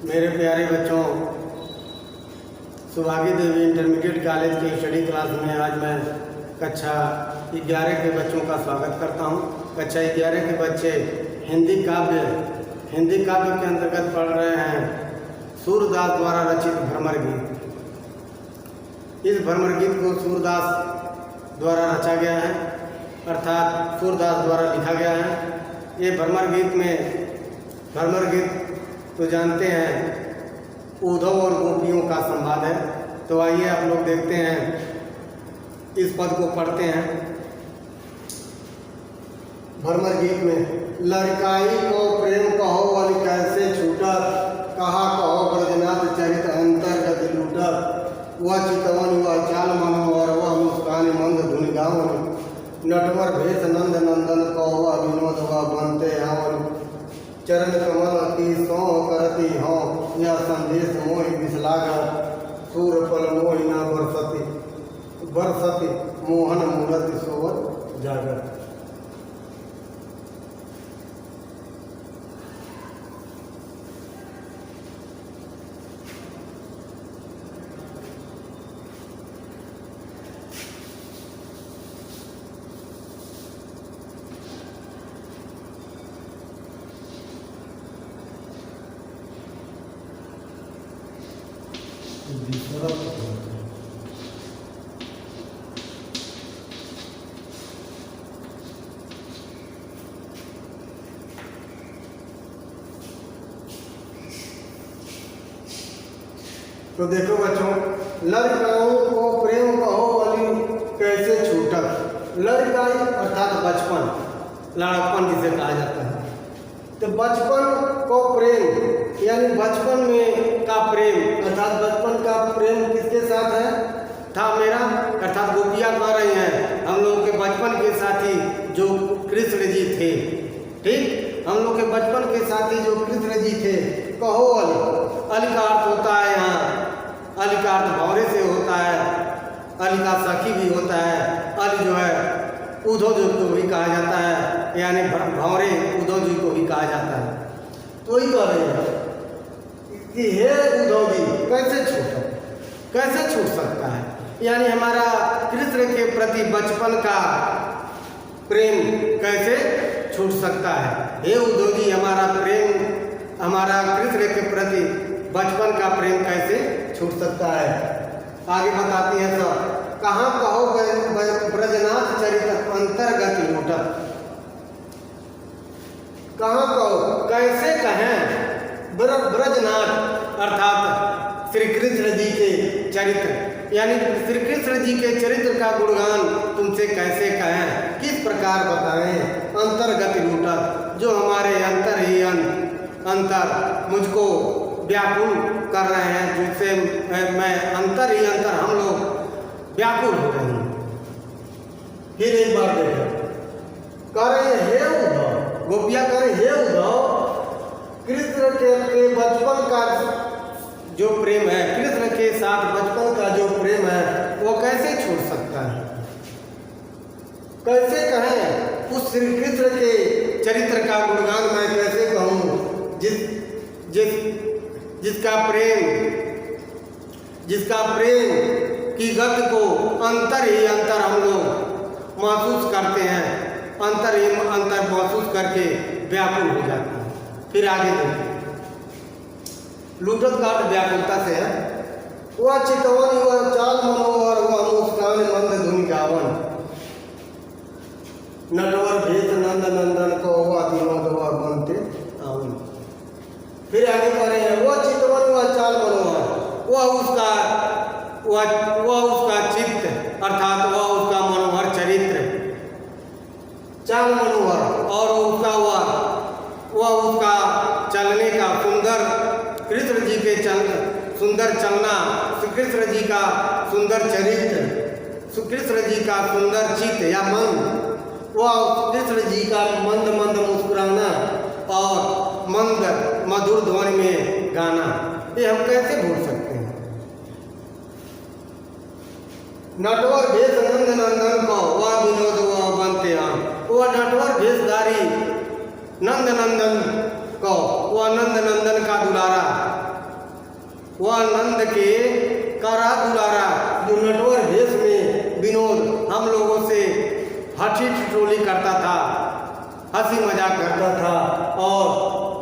मेरे प्यारे बच्चों, सुभागी देवी इंटरमीडिएट कॉलेज के स्टडी क्लास में आज मैं कक्षा 11 के बच्चों का स्वागत करता हूं। कक्षा 11 के बच्चे हिंदी काव्य के अंतर्गत पढ़ रहे हैं सूरदास द्वारा रचित भ्रमर गीत। इस भ्रमर गीत को सूरदास द्वारा रचा गया है, अर्थात सूरदास द्वारा लिखा गया है। ये भ्रमर गीत तो जानते हैं उद्धव और गोपियों का संवाद है। तो आइए आप लोग देखते हैं, इस पद को पढ़ते हैं। भ्रमर गीत में लड़काई को प्रेम कहो वाली कैसे छूटा, कहा कहो ब्रजनाथ चरित अंतर्गत लूटा। वह चितवन वह चाल मनोहर वह मुस्कान मंद धुन गावन, नटवर भेष नंद नंदन कहो वह विनोद वह बनते हवन। चरण कमल की सौ करती हों यह संदेश मोहि विषलागर, सूर पल मोहि न बरसती मोहन मूरति सोवत जागर। तो देखो बच्चों, लड़काई को प्रेम कहो वाली कैसे छूटक। लड़काई अर्थात बचपन, लड़कपन जिसे कहा जाता है। तो बचपन को प्रेम यानी बचपन में का प्रेम, अर्थात बचपन का प्रेम किसके साथ है था मेरा, अर्थात गोपियाँ कह रही हैं हम लोग के बचपन के साथी जो कृष्ण जी थे। ठीक, हम लोग के बचपन के साथी जो कृष्ण जी थे। कहो अली का अर्थ होता है यहाँ, अली का अर्थ भौरे से होता है, अली का सखी भी होता है। अली जो है उद्धव जी को भी कहा जाता है, यानी भौरे उद्धव जी को भी कहा जाता है। तो ही कह रहे हैं कि हे उद्धव जी कैसे छूट सकता है, यानी हमारा कृष्ण के प्रति बचपन का प्रेम कैसे छूट सकता है। हे उद्धव जी हमारा कृष्ण के प्रति बचपन का प्रेम कैसे छूट सकता है। आगे बताती है सब, कहाँ कहो ब्रजनाथ चरित अंतर्गत लूटत। कहाँ कहो, कैसे कहें ब्रजनाथ अर्थात श्री कृष्ण जी के चरित्र, यानी श्री कृष्ण जी के चरित्र का गुणगान तुमसे कैसे कहें, किस प्रकार बताएं। अंतर्गत लूटत, जो हमारे अंतर ही अंतर मुझको व्याकुल कर रहे हैं, जिससे मैं अंतर ही अंतर हम लोग व्याकुल हो रहे हैं। फिर एक बार देखें, कह रहे हैं हे उद्धव, गोपियाँ कह रहे हे उद्धव, कृष्ण के बचपन का जो प्रेम है, कृष्ण के साथ बचपन का जो प्रेम है वो कैसे छूट सकता है। कैसे कहें उस श्री कृष्ण के चरित्र का गुणगान मैं कैसे कहूँ, जिसका प्रेम की गति को अंतर ही अंतर हम लोग महसूस करते हैं, अंतर ही अंतर महसूस करके व्याकुल हो जाते हैं। फिर आगे देखिए, लूटत का अर्थ व्याकुलता से है। वह चितवन वह चाल मनोहर वह मुस्कान मंद धुन गावन, नटवर भेष नंद नंदन को वह विनोद वह बनते आवन। फिर आगे कह रहे हैं वह चितवन वह चाल मनोहर, वह उसका चित्त अर्थात वह उसका मनोहर चरित्र, चाल मनोहर, और वह उसका चलने का सुंदर, कृष्ण जी के सुंदर चलना, श्री कृष्ण जी का सुंदर चरित्र, श्री कृष्ण जी का सुंदर चित्त या मन, वह कृष्ण जी का मंद मंद मुस्कुराना और मंद मधुर ध्वनि में गाना, ये हम कैसे भूल सकते हैं। नटवर भेष नंद नंदन को वह विनोद वह बनते हम, वह नटवर भेषधारी नंद नंदन को, वह नंद नंदन का दुलारा वह नंद के करा दुलारा जो नटवर भेष में विनोद हम लोगों से हठी ठिठोली करता था, हंसी मजाक करता था। और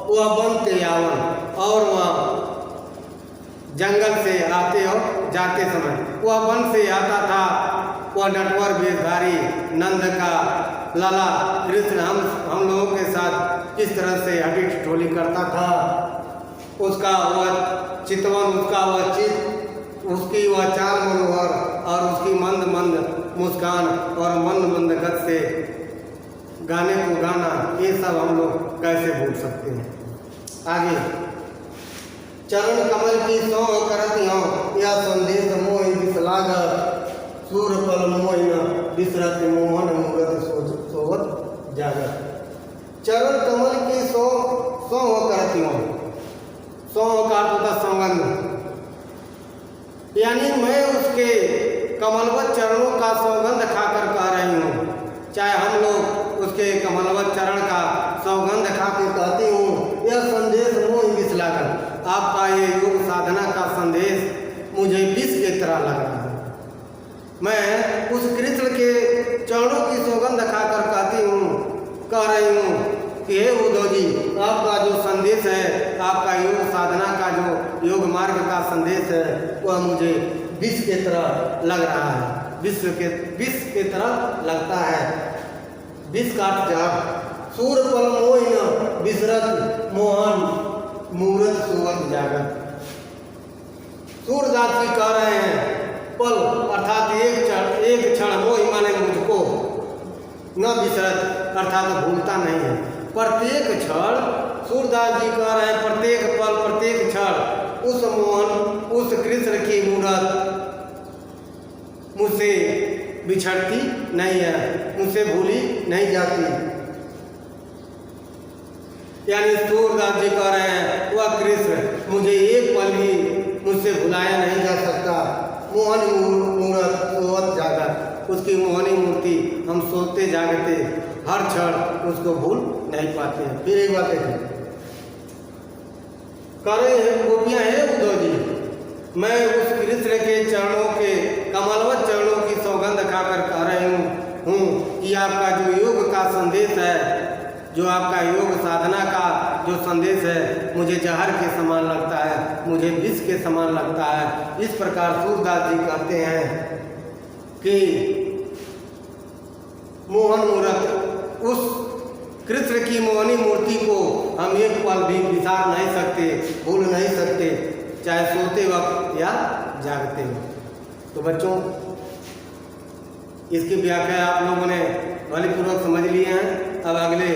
वह वन के यावन और वह जंगल से आते और जाते समय वह वन से आता था। वह नटवर वेशधारी नंद का लाला कृष्ण हम लोगों के साथ किस तरह से हठी ठिठोली करता था, उसका वह चितवन, उसका वह चित, उसकी वह चाल मनोहर और उसकी मंद मंद मुस्कान और मंद मंद गत से गाने को गाना, ये सब हम लोग कैसे भूल सकते हैं। आगे चरण कमल की सौ करती हूँ या संदेश मोहि विसलाग सूर पल मोहिन विसरत मोहन मूरत सोवत जागत। चरण कमल की सौ करती हूँ, सौ का होता संबंध, यानी मैं उसके कमलवत चरणों का सौगंध खाकर कह रही हूँ। चाहे हम लोग उसके कमलवत चरण का सौगंध खा के कहती हूँ, यह संदेश मोह विसलाकर, आपका ये योग साधना का संदेश मुझे विष की तरह लग रहा है। मैं उस कृष्ण के चरणों की सौगंध खाकर कह रही हूँ कि हे उद्धव जी, आपका जो संदेश है, आपका योग साधना का जो योग मार्ग का संदेश है, वह मुझे विष की तरह लग रहा है, विष के तरह लगता है। विष का सूर पल मोहिन विसरत मोहन मूरत सोवत जागत। सूरदास जी कह रहे हैं पल अर्थात एक क्षण मोहि माने मुझको, न विसरत अर्थात भूलता नहीं है। प्रत्येक क्षण सूरदास जी कह रहे हैं, प्रत्येक पल प्रत्येक क्षण उस मोहन उस कृष्ण की मूरत मुझसे बिछड़ती नहीं है, मुझसे भूली नहीं जाती। यानी सूरदास जी कह रहे हैं वह कृष्ण मुझे एक पल भी मुझसे भुलाया नहीं जा सकता। मोहन मूरत सोवत जागत, उसकी मोहनी मूर्ति हम सोते जागते हर क्षण उसको भूल नहीं पाते हैं। फिर एक बात है, कह रहे हैं गोपियाँ हैं उद्धव जी, मैं उस कृष्ण के चरणों के कमलवत चरणों की सौगंध खाकर कह रही हूँ कि आपका जो योग का संदेश है, जो आपका योग साधना का जो संदेश है, मुझे जहर के समान लगता है, मुझे विष के समान लगता है। इस प्रकार सूरदास जी कहते हैं कि मोहन मूरत उस कृष्ण की मोहनी मूर्ति को हम एक पल भी बिसार नहीं सकते, भूल नहीं सकते, चाहे सोते वक्त या जागते वक्त। तो बच्चों, इसकी व्याख्या आप लोगों ने बलपूर्वक समझ लिए हैं। अब अगले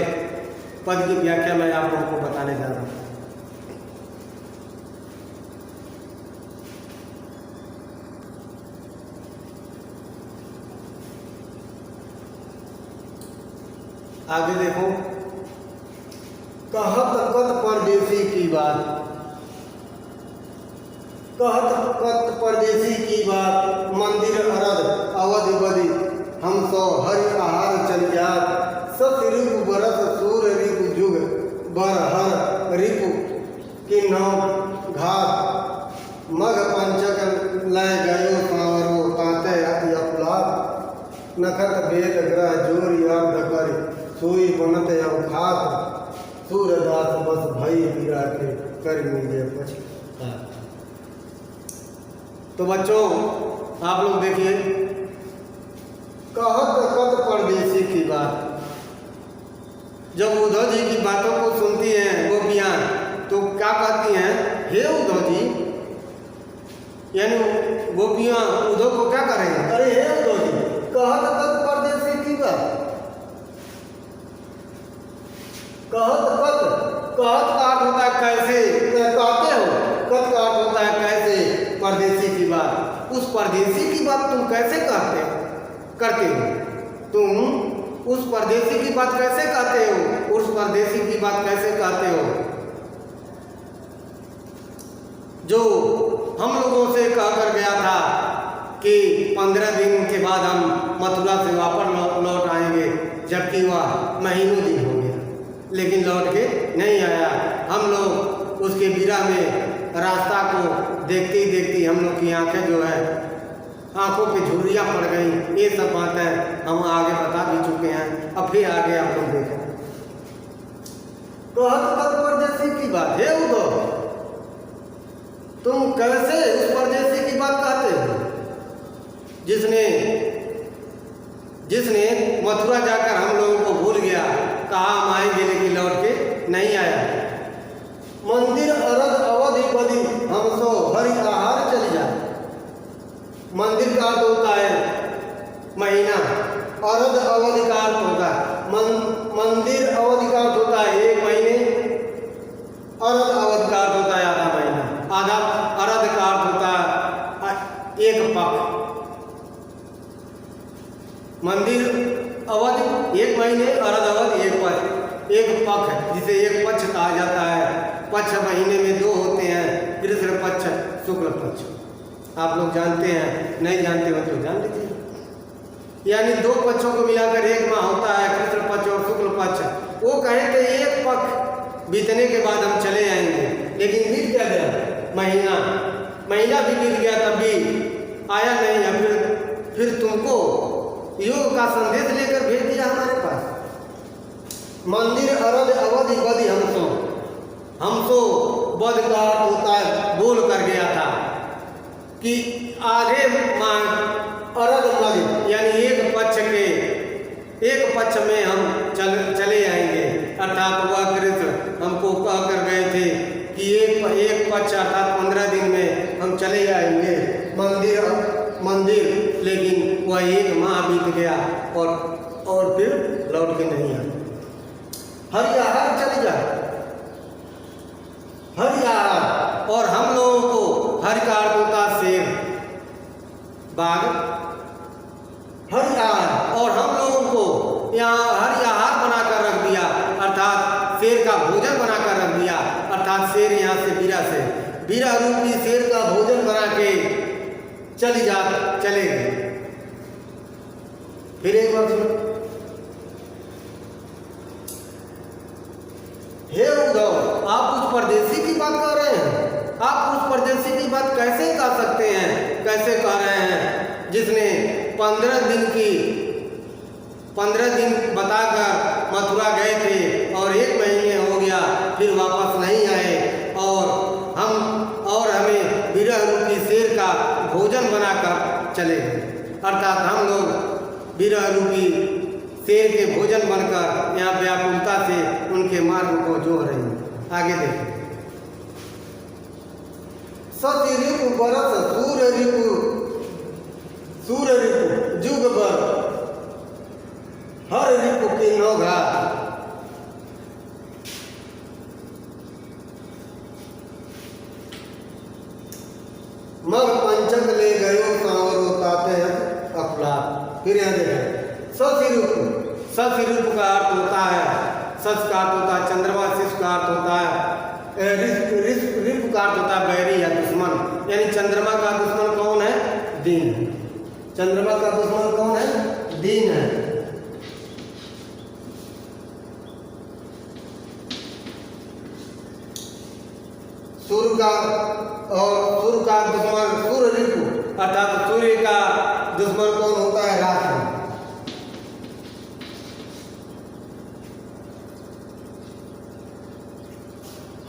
पद की व्याख्या मैं आप लोगों को बताने जा रहा हूँ। आगे देखो, कहत कत परदेसी की बात, कहत कत परदेसी की बात, मंदिर अरद अवधि बदी हम सौ हरि आहार चल जात। सत रिपु बरस सूर रिपु जुग बर हर रिपु की नौ घात। मघ पंचक लय गयो सांवरो ताते यकुलात। नखत वेद ग्रह जोर याद कर सोई बनत अवखात। सूरदास बस भई वीरा के कर मिले पछतात। तो बच्चों, आप लोग देखिए, कहत कत परदेसी की बात, जब उद्धव जी की बातों को सुनती हैं गोपियाँ तो क्या कहती हैं, हे उद्धव जी, यानी गोपियाँ उद्धव को क्या करेंगे, अरे हे उद्धव जी, कहत कत परदेसी की बात। कहत का अर्थ होता है कैसे, कहते हो, कत का अर्थ होता है कैसे, परदेसी की बात। उस परदेसी की बात तुम कैसे करते हो, तुम उस परदेसी की बात कैसे कहते हो, उस परदेसी की बात कैसे कहते हो जो हम लोगों से कहकर गया था कि 15 दिन के बाद हम मथुरा से वापस लौट आएंगे, जबकि वह महीनों दिन हो गया लेकिन लौट के नहीं आया। हम लोग उसके विरह में रास्ता को देखती देखती हम लोग की आंखें जो है आंखों पे झुर्रियाँ पड़ गई। ये सब बातें हम आगे बता भी चुके हैं, अब फिर आगे आप लोग देखें। तो हद तक परदेसी की बात है उधर, तुम कैसे उस परदेसी की बात कहते हो जिसने मथुरा जाकर हम लोगों को भूल गया, कहा हम आएंगे लेकिन लौट के नहीं आया। मंदिर अरद अवधि बदि हम सो हरि आहार चली जाए। मंदिर का अर्थ होता है महीना, अरद अवधि का अर्थ होता है मंदिर अवधि का अर्थ होता है 1 महीने, अरद अवधि का अर्थ होता है आधा महीना, आधा अरद का अर्थ होता है 1 पख। मंदिर अवधि 1 महीने, अरद अवधि 1 पख है, जिसे 1 पक्ष कहा जाता है। पक्ष महीने में 2 होते हैं, कृष्ण पक्ष, शुक्ल पक्ष। आप लोग जानते हैं, नहीं जानते हो तो जान लीजिए। यानी 2 पक्षों को मिलाकर 1 माह होता है, कृष्ण पक्ष और शुक्ल पक्ष। वो कहें कि 1 पक्ष बीतने के बाद हम चले आएंगे, लेकिन बीत क्या गया महीना भी बीत गया, तब भी आया नहीं। या फिर तुमको योग का संदेश लेकर भेज दिया हमारे पास। मंदिर अरद अवधि बदि हमसो बद का अर्थ होता है बोल कर गया था कि आधे मांग अरद मद, यानी 1 पक्ष में हम चले आएंगे। अर्थात वह कृष्ण हमको कह कर गए थे कि एक पक्ष अर्थात 15 दिन में हम चले आएंगे मंदिर, लेकिन वह 1 माह बीत गया और फिर लौट के नहीं आया। हरियाणा चले जाए, हरियाणा, और हम लोगों को हर का अर्थ होता शेर बाघ, हरियाणा, और हम लोगों को यहाँ हरियाहार बनाकर रख दिया, अर्थात शेर का भोजन बनाकर रख दिया। अर्थात शेर यहाँ से बीरा रूपी शेर का भोजन बना के चले गए। फिर एक बार सुनो, हे उद्धव, आप उस परदेसी की बात कर रहे हैं। आप उस परदेसी की बात कैसे कर सकते हैं, कैसे कह रहे हैं, जिसने 15 दिन बताकर मथुरा गए थे और 1 महीने हो गया, फिर वापस नहीं आए, और हमें विरह रूपी शेर का भोजन बनाकर चले गए। अर्थात हम लोग विरह रूपी शेर के भोजन बनकर यहाँ व्याकुलता से उनके मार्ग को जोह रहे हैं। आगे देखें। सती ऋतु बरस सूर ऋतु जुग बर हर ऋतु की नौघा। मग पंचक ले गयो सांवरो ताते अफला। फिर यहाँ देखें, सती ऋतु का अर्थ होता है, सच का अर्थ होता है चंद्रमा, शिव का अर्थ होता है ऋतु का अर्थ होता है बैरी या दुश्मन। यानी चंद्रमा का दुश्मन कौन है? दिन। चंद्रमा का दुश्मन कौन है? दिन है। सूर्य का दुश्मन सूर्य ऋतु, अर्थात सूर्य का दुश्मन कौन होता है? रात।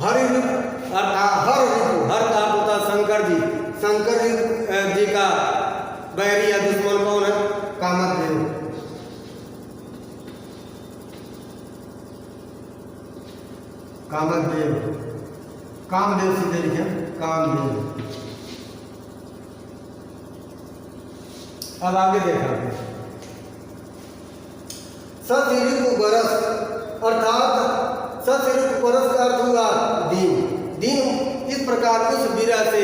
हर ऋतु अर्थात हर का अर्थ होता है शंकर जी का बैरी या दुश्मन कौन है? कामदेव। कामदेव सीधे लिखे कामदेव। अब आगे देखा, सती ऋतु बरस, अर्थात सती ऋतु बरस का अर्थ हुआ दिन। इस प्रकार उस बीरा से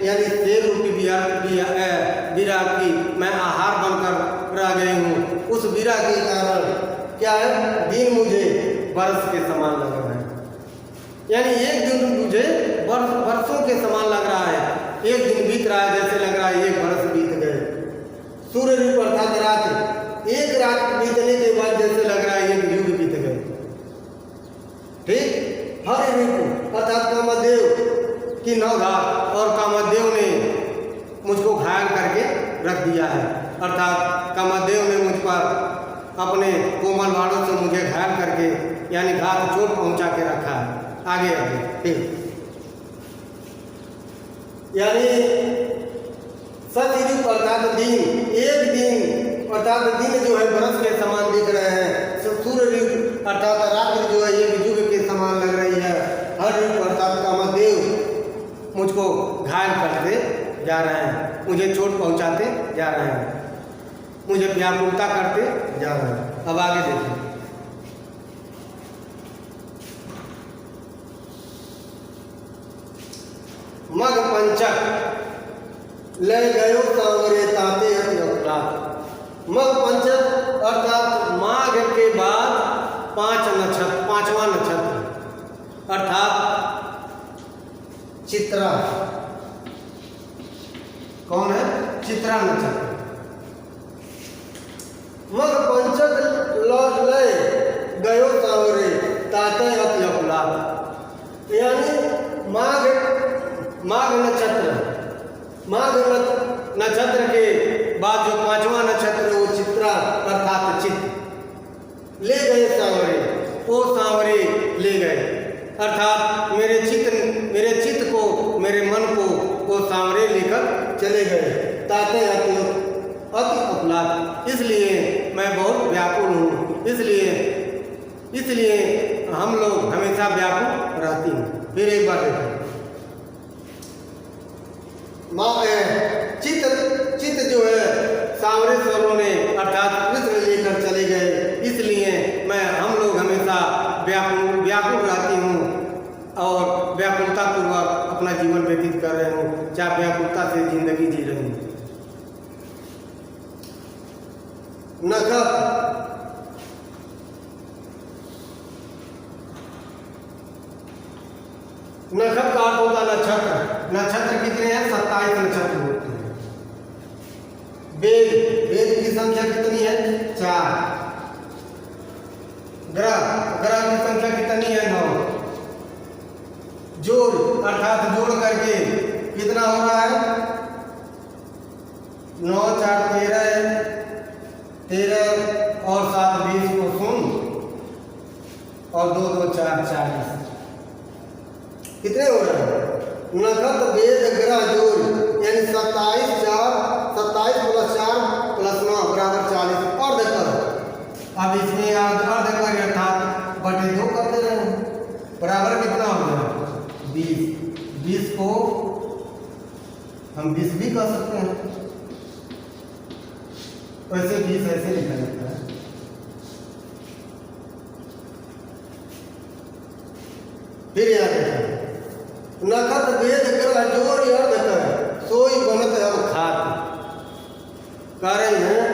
यानी शेर रूपी बीरा की मैं आहार बनकर रह गई हूँ। उस बीरा के कारण क्या है? दिन मुझे बरस के समान लग रहा है। यानी एक दिन मुझे वर्षों के समान लग रहा है। एक दिन बीत रहा है जैसे लग रहा है 1 वर्ष बीत गए। सूर्य ऋतु अर्थात रात, एक रात बीतने के बाद जैसे लग रहा है 1 युग बीत गए। ठीक। हर ऋतु अर्थात कामदेव की नवघात, और कामदेव ने मुझको घायल करके रख दिया है। अर्थात कामदेव ने मुझ पर अपने कोमल बाणों से मुझे घायल करके यानी घात चोट पहुंचा के रखा है। आगे आगे फिर यानी सतयुग अर्थात दिन, एक दिन अर्थात दिन जो है बरस के समान दिख रहे हैं। सूर्य युग अर्थात रात्रि जो है एक युग के समान लग रही है। हर युग अर्थात कामदेव मुझको घायल करते जा रहे हैं, मुझे चोट पहुंचाते जा रहे हैं, मुझे व्याकुलता करते जा रहे हैं। अब आगे देखिए, मग पंचक ले गयो सांवरे ताते अपराध। मग पंचक अर्थात माघ के बाद पांचवा नक्षत्र अर्थात चित्रा। कौन है? चित्रा नक्षत्र। मग पंचक ले गयो सांवरे ताते अपराध, यानी माघ नक्षत्र के बाद जो पांचवा नक्षत्र वो चित्रा अर्थात चित्त ले गए सांवरे, वो सांवरे ले गए अर्थात मेरे चित्त को, मेरे मन को वो सांवरे लेकर चले गए। ताते अति अपलाद, इसलिए मैं बहुत व्याकुल हूँ, इसलिए हम लोग हमेशा व्याकुल रहती हैं। फिर एक बार देखो, चित्त जो है सांवरे स्वरों ने अर्थात कृष्ण लेकर चले गए, इसलिए हम लोग हमेशा व्याकुल रहती हूँ और व्याकुलता पूर्वक अपना जीवन व्यतीत कर रहे हूँ, चाहे व्याकुलता से जिंदगी जी रही हूँ। नक्षत्र का अर्थ होता नक्षत्र। नक्षत्र कितने हैं? 27 नक्षत्र होते हैं। वेद की संख्या कितनी है? 4। ग्रह की संख्या कितनी है? 9। जोड़ अर्थात जोड़ करके कितना हो रहा है? 9 4 13 और 7 20 को सुन, और 2 2 4 40 कितने हो रहे हैं? नक्षत्र वेद ग्रह जोड़ यानी 27 + 4 + 9 बराबर 40। अर्ध कर, अब इसमें अर्ध कर अर्थात बटे 2 करते रहे, बराबर कितना हो गया? 20। 20 को हम 20 भी कर सकते हैं, वैसे 20 ऐसे लिखा जाता है। फिर याद रखें, नक्षत्र वेद ग्रह जोड़ अर्ध कर सोई बनत अब खात। कह रहे हैं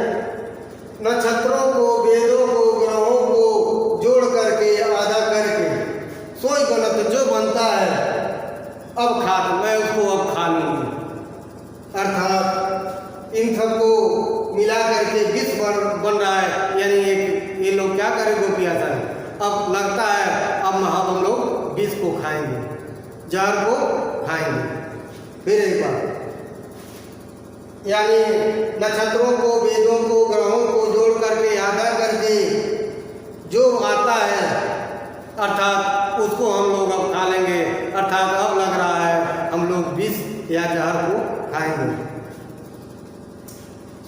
नक्षत्रों को, वेदों को, ग्रहों को जोड़ करके आधा करके सोई बनत जो बनता है अब खात, मैं उसको अब खा लूंगी। अर्थात इन सबको मिला करके विष बन रहा है, यानी ये लोग क्या करें गोपियाँ साहब, अब लगता है अब हम लोग विष को खाएंगे, जहर को खाएंगे। फिर एक बार, यानी नक्षत्रों को, वेदों को, ग्रहों को जोड़ करके आधा करके जो आता है अर्थात उसको हम लोग अब खा लेंगे। अर्थात अब लग रहा है हम लोग विष या जहर को खाएंगे।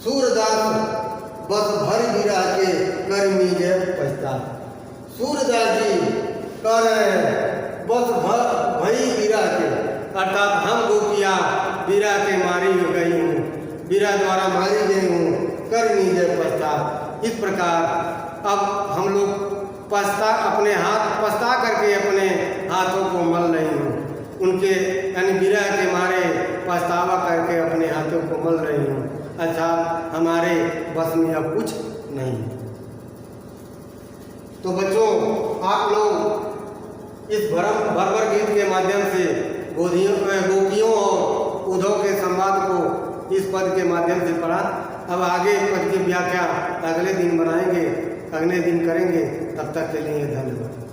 सूरदास बस भर गिरा के कर मीजे पछता। सूरदास जी कह रहे हैं बस भरी गिरा के, अर्थात हम गोपियाँ वीरा के मारी हो गई हूँ, वीरा द्वारा मारी गई हूँ, कर मीजे पछता। इस प्रकार अब हम लोग पछता करके अपने हाथों को मल रही हूँ, उनके यानी वीरा के मारे पछतावा करके अपने हाथों को मल रही हूँ। अर्थात हमारे बस में अब कुछ नहीं। तो बच्चों, आप लोग इस भरभर गीत के माध्यम से गोपियों और उद्धव के संवाद को इस पद के माध्यम से पढ़ा। अब आगे पद की व्याख्या अगले दिन बनाएंगे, अगले दिन करेंगे। तब तक के लिए धन्यवाद।